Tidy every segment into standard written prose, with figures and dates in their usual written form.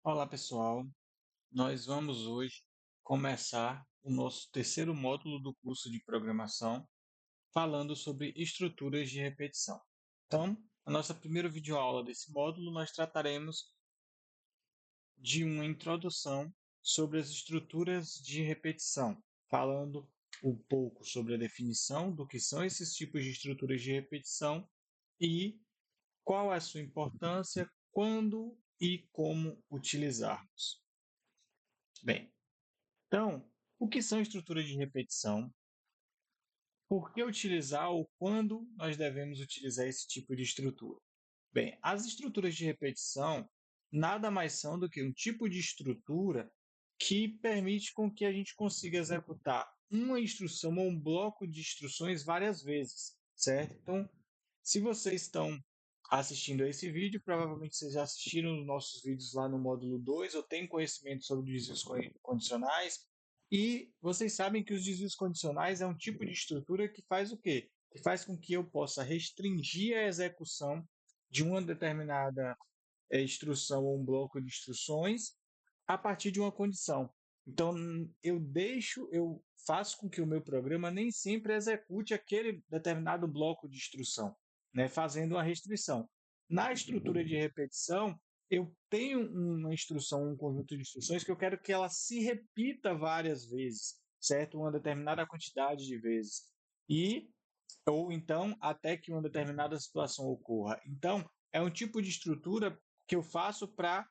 Olá, pessoal. Nós vamos hoje começar o nosso terceiro módulo do curso de programação, falando sobre estruturas de repetição. Então, na nossa primeira videoaula desse módulo, nós trataremos de uma introdução sobre as estruturas de repetição, falando um pouco sobre a definição do que são esses tipos de estruturas de repetição e qual é a sua importância, quando e como utilizarmos. Bem, então, o que são estruturas de repetição? Por que utilizar ou quando nós devemos utilizar esse tipo de estrutura? Bem, as estruturas de repetição nada mais são do que um tipo de estrutura que permite com que a gente consiga executar uma instrução ou um bloco de instruções várias vezes, certo? Então, se vocês estão assistindo a esse vídeo, provavelmente vocês já assistiram os nossos vídeos lá no módulo 2 ou têm conhecimento sobre desvios condicionais. E vocês sabem que os desvios condicionais é um tipo de estrutura que faz o quê? Que faz com que eu possa restringir a execução de uma determinada instrução ou um bloco de instruções a partir de uma condição. Então, eu faço com que o meu programa nem sempre execute aquele determinado bloco de instrução, né, fazendo uma restrição. Na estrutura de repetição, eu tenho uma instrução, um conjunto de instruções que eu quero que ela se repita várias vezes, certo? Uma determinada quantidade de vezes. E ou então até que uma determinada situação ocorra. Então, é um tipo de estrutura que eu faço para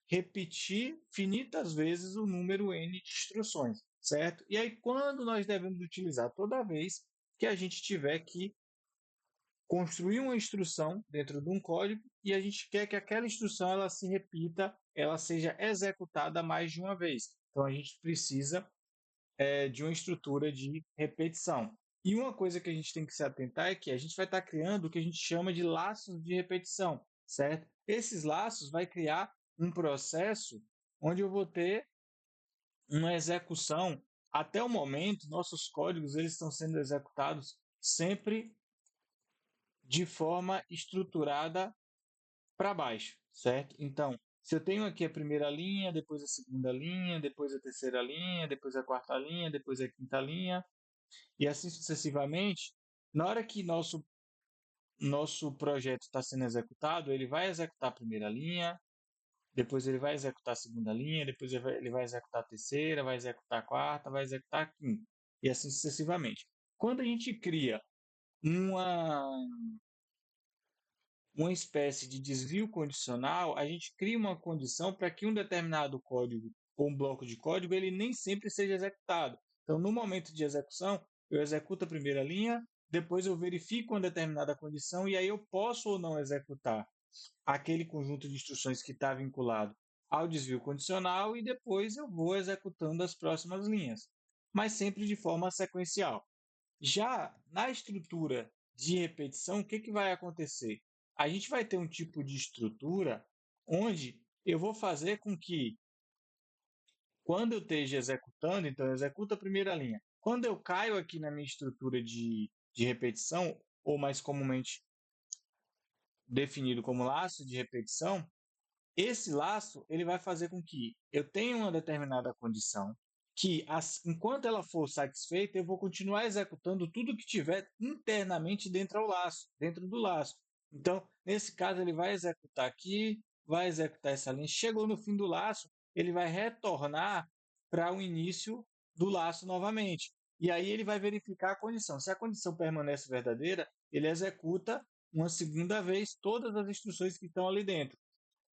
repetir finitas vezes o número n de instruções, certo? E aí, quando nós devemos utilizar? Toda vez que a gente tiver que construir uma instrução dentro de um código e a gente quer que aquela instrução ela se repita, ela seja executada mais de uma vez. Então, a gente precisa de uma estrutura de repetição. E uma coisa que a gente tem que se atentar é que a gente vai estar criando o que a gente chama de laços de repetição, certo? Esses laços vai criar um processo onde eu vou ter uma execução. Até o momento, nossos códigos eles estão sendo executados sempre de forma estruturada para baixo, certo? Então, se eu tenho aqui a primeira linha, depois a segunda linha, depois a terceira linha, depois a quarta linha, depois a quinta linha, e assim sucessivamente, na hora que nosso projeto está sendo executado, ele vai executar a primeira linha, depois ele vai executar a segunda linha, depois ele vai executar a terceira, vai executar a quarta, vai executar a quinta, e assim sucessivamente. Quando a gente cria uma, uma espécie de desvio condicional, a gente cria uma condição para que um determinado código ou um bloco de código ele nem sempre seja executado. Então, no momento de execução, eu executo a primeira linha, depois eu verifico uma determinada condição e aí eu posso ou não executar aquele conjunto de instruções que está vinculado ao desvio condicional e depois eu vou executando as próximas linhas, mas sempre de forma sequencial. Já na estrutura de repetição, o que, que vai acontecer? A gente vai ter um tipo de estrutura onde eu vou fazer com que, quando eu esteja executando, então eu executo a primeira linha. Quando eu caio aqui na minha estrutura de repetição, ou mais comumente definido como laço de repetição, esse laço ele vai fazer com que eu tenha uma determinada condição, que enquanto ela for satisfeita, eu vou continuar executando tudo que tiver internamente dentro do laço. Então, nesse caso, ele vai executar aqui, vai executar essa linha. Chegou no fim do laço, ele vai retornar para o início do laço novamente. E aí ele vai verificar a condição. Se a condição permanece verdadeira, ele executa uma segunda vez todas as instruções que estão ali dentro.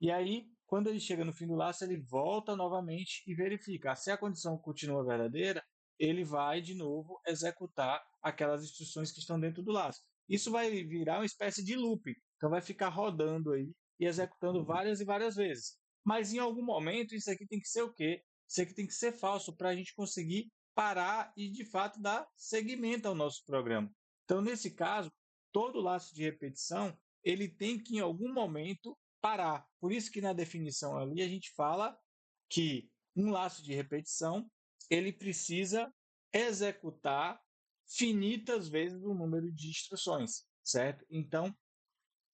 E aí, quando ele chega no fim do laço, ele volta novamente e verifica. Se a condição continua verdadeira, ele vai de novo executar aquelas instruções que estão dentro do laço. Isso vai virar uma espécie de loop. Então vai ficar rodando aí e executando várias e várias vezes. Mas em algum momento isso aqui tem que ser o quê? Isso aqui tem que ser falso para a gente conseguir parar e de fato dar seguimento ao nosso programa. Então, nesse caso, todo laço de repetição ele tem que em algum momento parar. Por isso que na definição ali a gente fala que um laço de repetição ele precisa executar finitas vezes o número de instruções, certo? Então,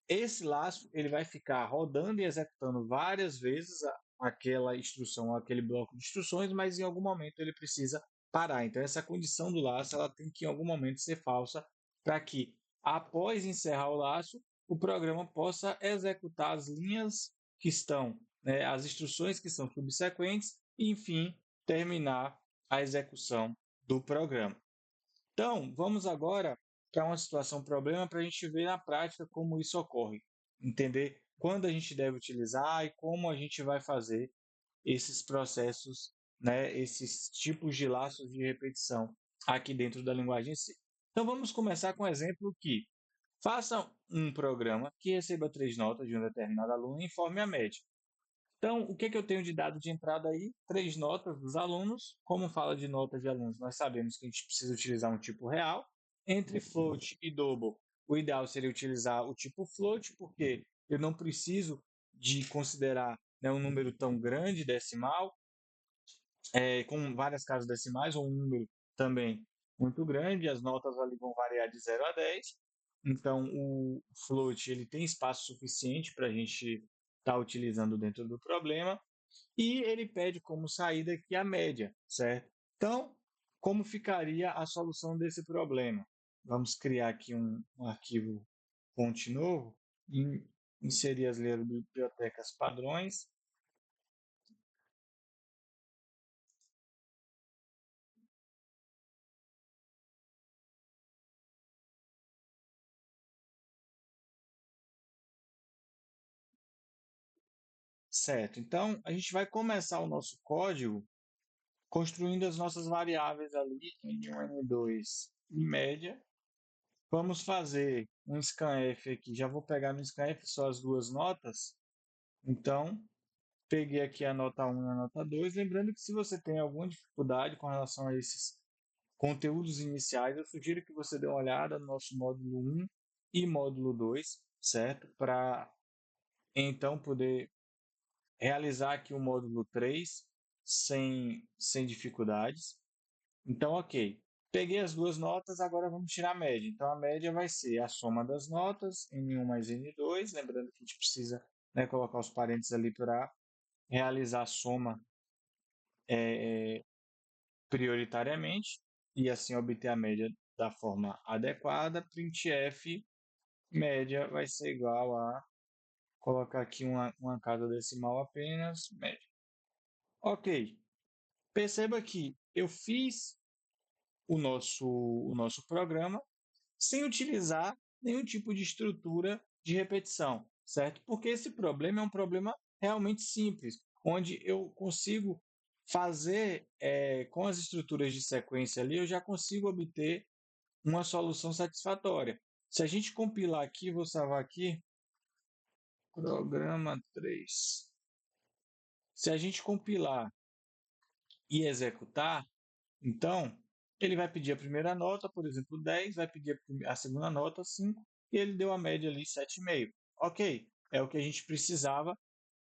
esse laço ele vai ficar rodando e executando várias vezes aquela instrução, aquele bloco de instruções, mas em algum momento ele precisa parar. Então, essa condição do laço ela tem que em algum momento ser falsa para que, após encerrar o laço, o programa possa executar as linhas que estão, né, as instruções que são subsequentes e, enfim, terminar a execução do programa. Então, vamos agora para uma situação problema para a gente ver na prática como isso ocorre, entender quando a gente deve utilizar e como a gente vai fazer esses processos, né, esses tipos de laços de repetição aqui dentro da linguagem C. Então, vamos começar com um exemplo que faça um programa que receba 3 notas de um determinado aluno e informe a média. Então, o que eu tenho de dado de entrada aí? 3 notas dos alunos. Como fala de notas de alunos, nós sabemos que a gente precisa utilizar um tipo real. Entre float e double, o ideal seria utilizar o tipo float, porque eu não preciso de considerar, né, um número tão grande decimal, com várias casas decimais, ou um número também muito grande. As notas ali vão variar de 0 a 10. Então, o float ele tem espaço suficiente para a gente estar utilizando dentro do problema e ele pede como saída aqui a média, certo? Então, como ficaria a solução desse problema? Vamos criar aqui um arquivo fonte novo, inserir as bibliotecas padrões, certo? Então, a gente vai começar o nosso código construindo as nossas variáveis ali, N1, N2 e média. Vamos fazer um scanf aqui, já vou pegar no scanf só as 2 notas, então peguei aqui a nota 1 e a nota 2. Lembrando que se você tem alguma dificuldade com relação a esses conteúdos iniciais, eu sugiro que você dê uma olhada no nosso módulo 1 e módulo 2, certo? Para então poder realizar aqui o módulo 3 sem dificuldades. Então, ok. Peguei as 2 notas, agora vamos tirar a média. Então, a média vai ser a soma das notas, N1 mais N2. Lembrando que a gente precisa, né, colocar os parênteses ali para realizar a soma prioritariamente e assim obter a média da forma adequada. Printf média vai ser igual a colocar aqui uma casa decimal apenas, média. Ok. Perceba que eu fiz o nosso programa sem utilizar nenhum tipo de estrutura de repetição, certo? Porque esse problema é um problema realmente simples, onde eu consigo fazer, com as estruturas de sequência ali, eu já consigo obter uma solução satisfatória. Se a gente compilar aqui, vou salvar aqui, programa 3. Se a gente compilar e executar, então, ele vai pedir a primeira nota, por exemplo, 10, vai pedir a segunda nota, 5, e ele deu a média ali, 7,5. Ok, é o que a gente precisava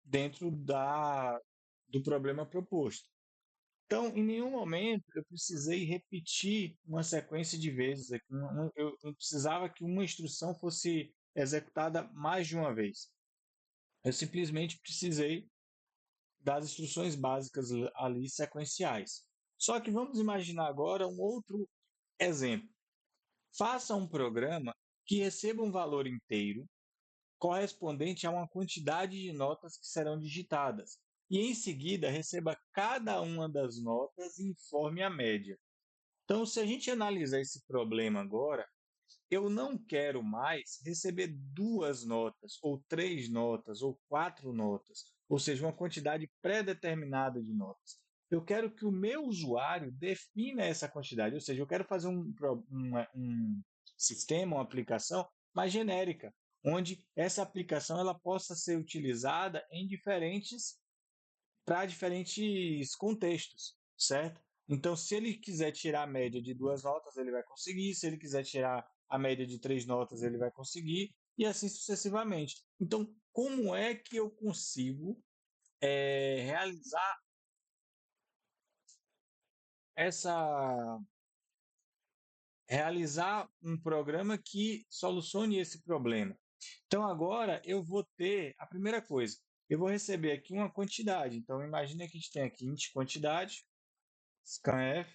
dentro do problema proposto. Então, em nenhum momento eu precisei repetir uma sequência de vezes. Eu precisava que uma instrução fosse executada mais de uma vez. Eu simplesmente precisei das instruções básicas ali sequenciais. Só que vamos imaginar agora um outro exemplo. Faça um programa que receba um valor inteiro correspondente a uma quantidade de notas que serão digitadas e em seguida receba cada uma das notas e informe a média. Então, se a gente analisar esse problema agora, eu não quero mais receber 2 notas, ou 3 notas, ou 4 notas, ou seja, uma quantidade pré-determinada de notas. Eu quero que o meu usuário defina essa quantidade, ou seja, eu quero fazer um sistema, uma aplicação mais genérica, onde essa aplicação ela possa ser utilizada em para diferentes contextos, certo? Então, se ele quiser tirar a média de 2 notas, ele vai conseguir. Se ele quiser tirar a média de 3 notas, ele vai conseguir. E assim sucessivamente. Então, como é que eu consigo realizar essa realizar um programa que solucione esse problema? Então, agora eu vou ter a primeira coisa. eu vou receber aqui uma quantidade. Então, imagina que a gente tem aqui int quantidade, scanf,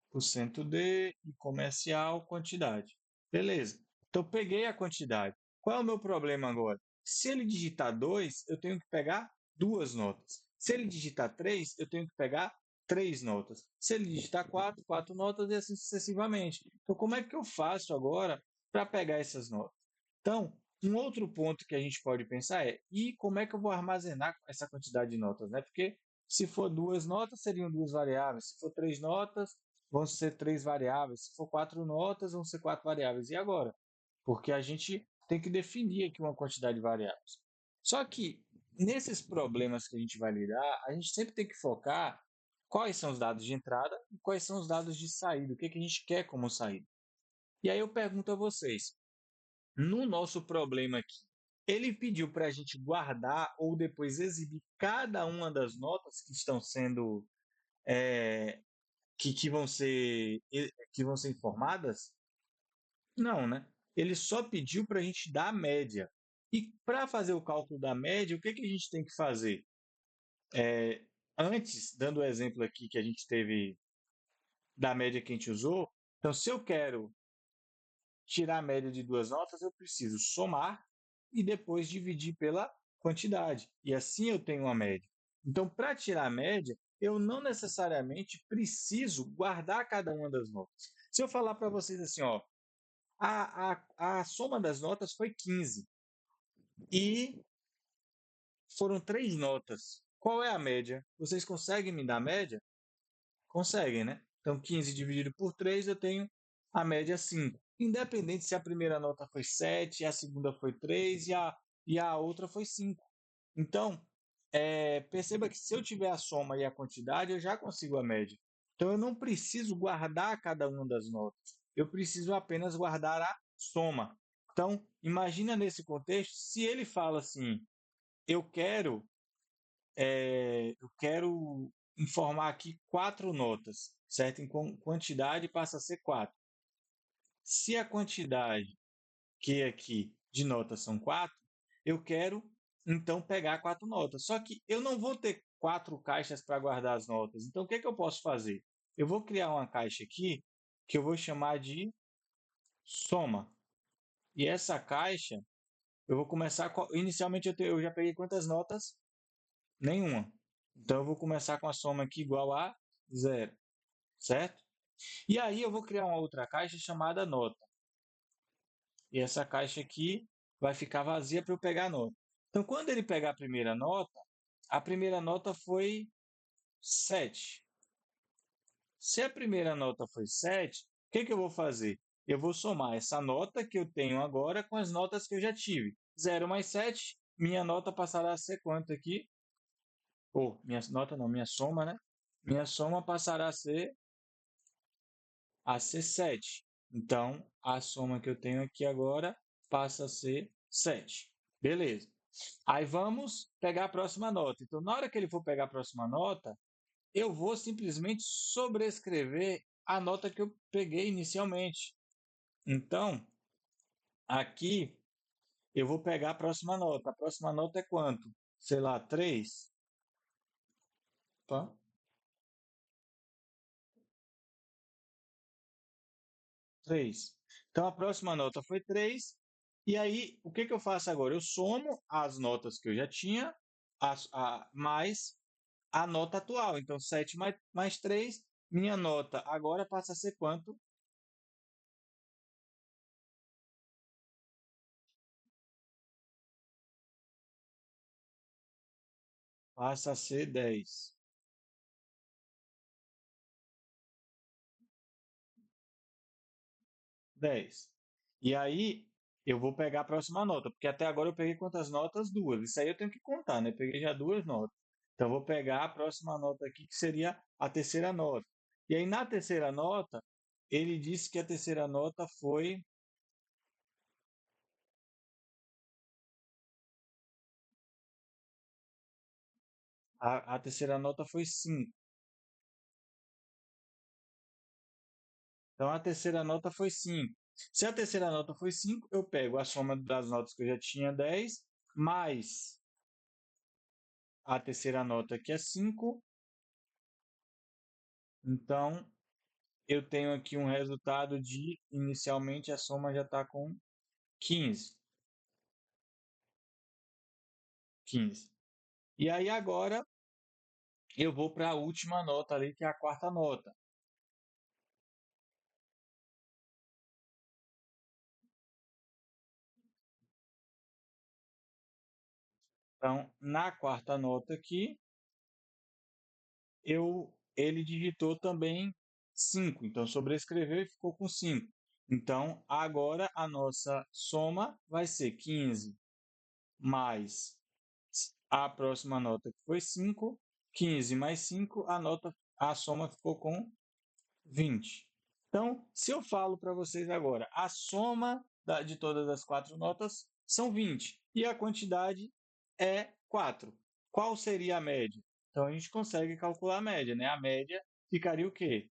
porcento %d e comercial quantidade. Beleza. Então, peguei a quantidade. Qual é o meu problema agora? Se ele digitar 2, eu tenho que pegar duas notas. Se ele digitar 3, eu tenho que pegar três notas. Se ele digitar 4, quatro notas e assim sucessivamente. Então, como é que eu faço agora para pegar essas notas? Então, um outro ponto que a gente pode pensar é, e como é que eu vou armazenar essa quantidade de notas, né? Porque se for duas notas, seriam duas variáveis. Se for três notas, vão ser três variáveis. Se for quatro notas, vão ser quatro variáveis. E agora? Porque a gente tem que definir aqui uma quantidade de variáveis. Só que nesses problemas que a gente vai lidar, a gente sempre tem que focar quais são os dados de entrada e quais são os dados de saída, o que, que a gente quer como saída. E aí eu pergunto a vocês, no nosso problema aqui, ele pediu para a gente guardar ou depois exibir cada uma das notas que estão sendo é, que vão ser informadas? Não, né? Ele só pediu para a gente dar a média. E para fazer o cálculo da média, o que, que a gente tem que fazer? É, antes, dando o exemplo aqui que a gente teve da média que a gente usou, então se eu quero tirar a média de duas notas, eu preciso somar e depois dividir pela quantidade. E assim eu tenho uma média. Então, para tirar a média, eu não necessariamente preciso guardar cada uma das notas. Se eu falar para vocês assim, ó, a soma das notas foi 15 e foram três notas. Qual é a média? Vocês conseguem me dar a média? Conseguem, né? Então, 15 dividido por 3, eu tenho a média 5. Independente se a primeira nota foi 7, a segunda foi 3 e a outra foi 5. Então, perceba que se eu tiver a soma e a quantidade, eu já consigo a média. Então, eu não preciso guardar cada uma das notas. Eu preciso apenas guardar a soma. Então, imagina nesse contexto, se ele fala assim, eu quero eu quero informar aqui quatro notas, certo? Em quantidade passa a ser quatro. Se a quantidade que aqui de notas são quatro, eu quero então pegar quatro notas. Só que eu não vou ter quatro caixas para guardar as notas. Então o que, é que eu posso fazer? Eu vou criar uma caixa aqui que eu vou chamar de soma. E essa caixa eu vou começar com. Inicialmente eu já peguei quantas notas? Nenhuma. Então eu vou começar com a soma aqui igual a zero, certo? E aí eu vou criar uma outra caixa chamada nota. E essa caixa aqui vai ficar vazia para eu pegar a nota. Então quando ele pegar a primeira nota foi 7. Se a primeira nota foi 7, o que, que eu vou fazer? Eu vou somar essa nota que eu tenho agora com as notas que eu já tive. 0 mais 7, minha nota passará a ser quanto aqui? Minha nota não, minha soma, né? Minha soma passará a ser 7. Então, a soma que eu tenho aqui agora passa a ser 7. Beleza. Aí vamos pegar a próxima nota. Então, na hora que ele for pegar a próxima nota, eu vou simplesmente sobrescrever a nota que eu peguei inicialmente. Então, aqui eu vou pegar a próxima nota. A próxima nota é quanto? Sei lá, 3. Tá? 3. Então a próxima nota foi 3. E aí, o que, que eu faço agora? Eu somo as notas que eu já tinha, mais a nota atual. Então, 7 mais 3, minha nota agora passa a ser quanto? Passa a ser 10. 10. E aí, eu vou pegar a próxima nota, porque até agora eu peguei quantas notas? Duas. Isso aí eu tenho que contar, né? Peguei já duas notas. Então, eu vou pegar a próxima nota aqui, que seria a terceira nota. E aí, na terceira nota, ele disse que a terceira nota foi. A terceira nota foi 5. Então, a terceira nota foi 5. Se a terceira nota foi 5, eu pego a soma das notas que eu já tinha 10, mais a terceira nota aqui é 5, então eu tenho aqui um resultado de, inicialmente a soma já está com 15. 15. E aí agora eu vou para a última nota ali, que é a quarta nota. Então, na quarta nota aqui, ele digitou também 5. Então, sobrescreveu e ficou com 5. Então, agora a nossa soma vai ser 15 mais a próxima nota, que foi 5. 15 mais 5, a soma ficou com 20. Então, se eu falo para vocês agora, a soma de todas as quatro notas são 20 e a quantidade é 4. Qual seria a média? Então, a gente consegue calcular a média, né? A média ficaria o quê?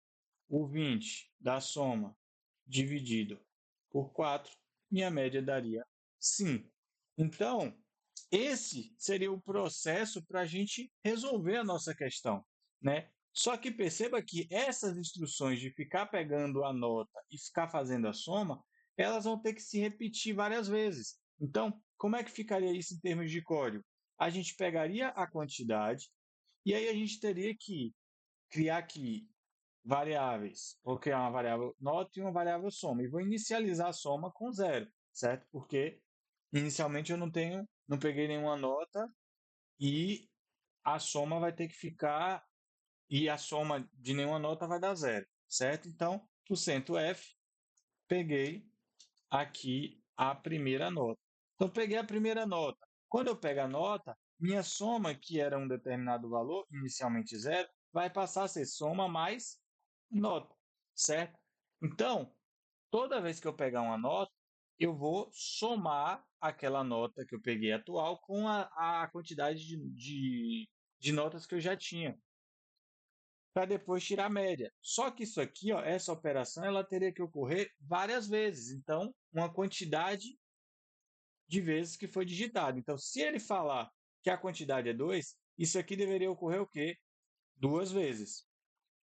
O 20 da soma dividido por 4, minha média daria 5. Então, esse seria o processo para a gente resolver a nossa questão, né? Só que perceba que essas instruções de ficar pegando a nota e ficar fazendo a soma, elas vão ter que se repetir várias vezes. Então, como é que ficaria isso em termos de código? A gente pegaria a quantidade e aí a gente teria que criar aqui variáveis. Vou criar uma variável nota e uma variável soma. E vou inicializar a soma com zero, certo? Porque inicialmente eu não peguei nenhuma nota e a soma vai ter que ficar, e a soma de nenhuma nota vai dar zero, certo? Então, %F, peguei aqui a primeira nota. Então, peguei a primeira nota. Quando eu pego a nota, minha soma, que era um determinado valor, inicialmente zero, vai passar a ser soma mais nota, certo? Então, toda vez que eu pegar uma nota, eu vou somar aquela nota que eu peguei atual com a quantidade de notas que eu já tinha, para depois tirar a média. Só que isso aqui, ó, essa operação, ela teria que ocorrer várias vezes. Então, uma quantidade de vezes que foi digitado. Então, se ele falar que a quantidade é 2, isso aqui deveria ocorrer o quê? 2 vezes.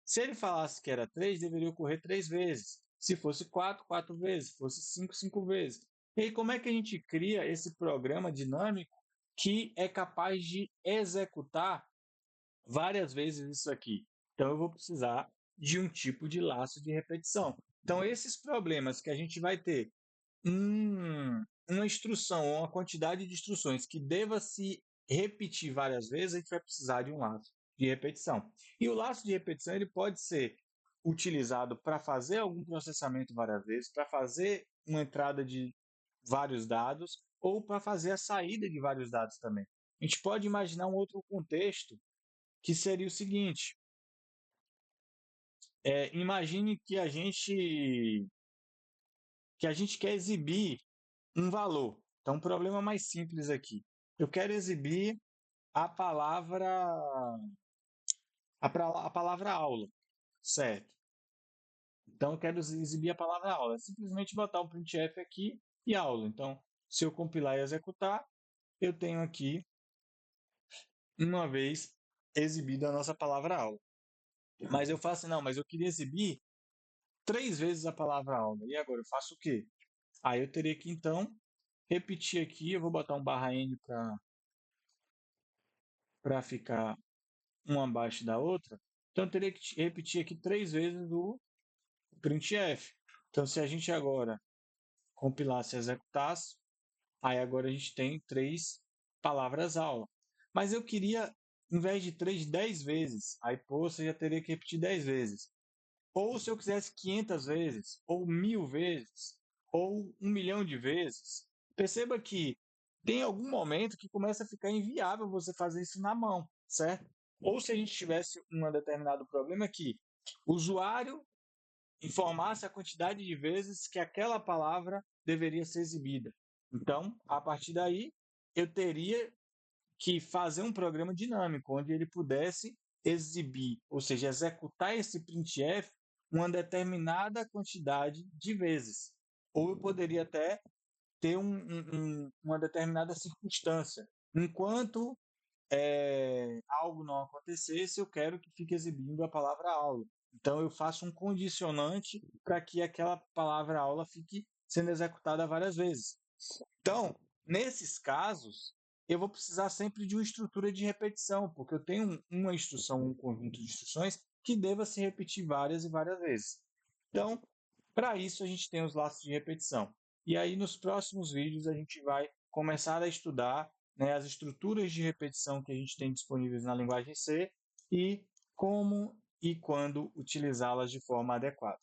Se ele falasse que era 3, deveria ocorrer 3 vezes. Se fosse 4, 4 vezes. Se fosse 5, 5 vezes. E aí, como é que a gente cria esse programa dinâmico que é capaz de executar várias vezes isso aqui? Então, eu vou precisar de um tipo de laço de repetição. Então, esses problemas que a gente vai ter uma instrução ou uma quantidade de instruções que deva se repetir várias vezes, a gente vai precisar de um laço de repetição. E o laço de repetição ele pode ser utilizado para fazer algum processamento várias vezes, para fazer uma entrada de vários dados ou para fazer a saída de vários dados também. A gente pode imaginar um outro contexto que seria o seguinte: imagine que a gente quer exibir um valor. Então, um problema mais simples aqui. Eu quero exibir a palavra a palavra aula, certo? Então, eu quero exibir a palavra aula. É simplesmente botar o printf aqui e aula. Então, se eu compilar e executar, eu tenho aqui, uma vez, exibida a nossa palavra aula. Mas eu faço, não, mas eu queria exibir 3 vezes a palavra aula. E agora eu faço o quê? Aí eu teria que, então, repetir aqui. Eu vou botar um /n para ficar uma abaixo da outra, então eu teria que repetir aqui 3 vezes o printf. Então, se a gente agora compilasse e executasse, aí agora a gente tem 3 palavras-aula. Mas eu queria, em vez de 3, 10 vezes. Aí, pô, você já teria que repetir 10 vezes. Ou se eu quisesse 500 vezes, ou 1000 vezes, ou 1 milhão de vezes. Perceba que tem algum momento que começa a ficar inviável você fazer isso na mão, certo? Ou se a gente tivesse um determinado problema que o usuário informasse a quantidade de vezes que aquela palavra deveria ser exibida. Então, a partir daí, eu teria que fazer um programa dinâmico, onde ele pudesse exibir, ou seja, executar esse printf uma determinada quantidade de vezes. Ou eu poderia até ter uma determinada circunstância. Enquanto algo não acontecesse, eu quero que fique exibindo a palavra aula. Então, eu faço um condicionante para que aquela palavra aula fique sendo executada várias vezes. Então, nesses casos, eu vou precisar sempre de uma estrutura de repetição, porque eu tenho uma instrução, um conjunto de instruções que deva se repetir várias e várias vezes. Então, para isso, a gente tem os laços de repetição. E aí, nos próximos vídeos, a gente vai começar a estudar, né, as estruturas de repetição que a gente tem disponíveis na linguagem C e como e quando utilizá-las de forma adequada.